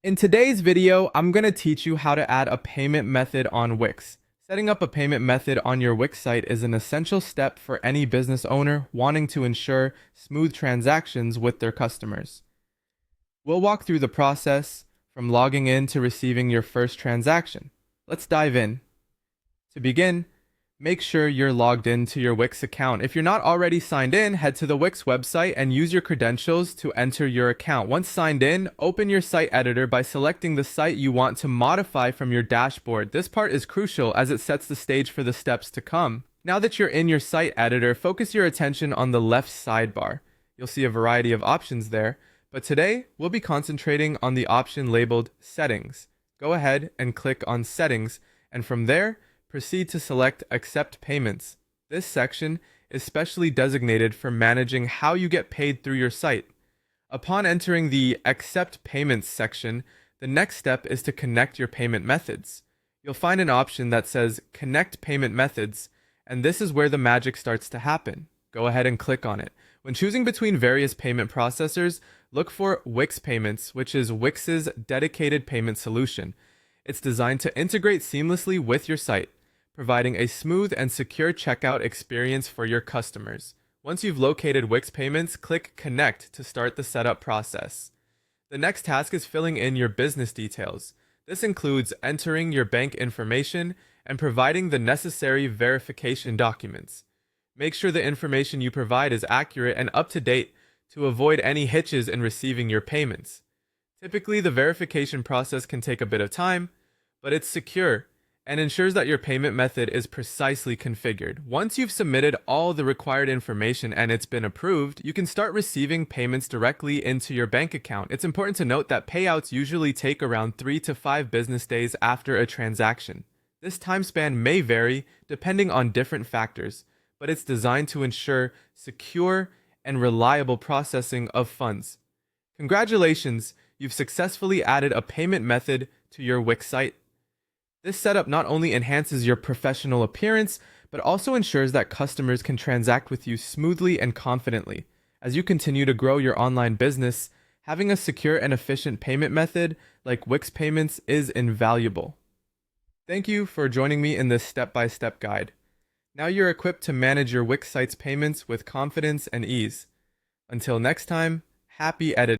In today's video, I'm going to teach you how to add a payment method on Wix. Setting up a payment method on your Wix site is an essential step for any business owner wanting to ensure smooth transactions with their customers. We'll walk through the process from logging in to receiving your first transaction. Let's dive in. To begin, make sure you're logged into your Wix account. If you're not already signed in, head to the Wix website and use your credentials to enter your account. Once signed in, open your site editor by selecting the site you want to modify from your dashboard. This part is crucial as it sets the stage for the steps to come. Now that you're in your site editor, focus your attention on the left sidebar. You'll see a variety of options there, but today we'll be concentrating on the option labeled Settings. Go ahead and click on Settings, and from there, proceed to select Accept Payments. This section is specially designated for managing how you get paid through your site. Upon entering the Accept Payments section, the next step is to connect your payment methods. You'll find an option that says Connect Payment Methods, and this is where the magic starts to happen. Go ahead and click on it. When choosing between various payment processors, look for Wix Payments, which is Wix's dedicated payment solution. It's designed to integrate seamlessly with your site, providing a smooth and secure checkout experience for your customers. Once you've located Wix Payments, click Connect to start the setup process. The next task is filling in your business details. This includes entering your bank information and providing the necessary verification documents. Make sure the information you provide is accurate and up to date to avoid any hitches in receiving your payments. Typically, the verification process can take a bit of time, but it's secure and ensures that your payment method is precisely configured. Once you've submitted all the required information and it's been approved, you can start receiving payments directly into your bank account. It's important to note that payouts usually take around 3 to 5 business days after a transaction. This time span may vary depending on different factors, but it's designed to ensure secure and reliable processing of funds. Congratulations, you've successfully added a payment method to your Wix site. This setup not only enhances your professional appearance, but also ensures that customers can transact with you smoothly and confidently. As you continue to grow your online business, having a secure and efficient payment method like Wix Payments is invaluable. Thank you for joining me in this step-by-step guide. Now you're equipped to manage your Wix site's payments with confidence and ease. Until next time, happy editing.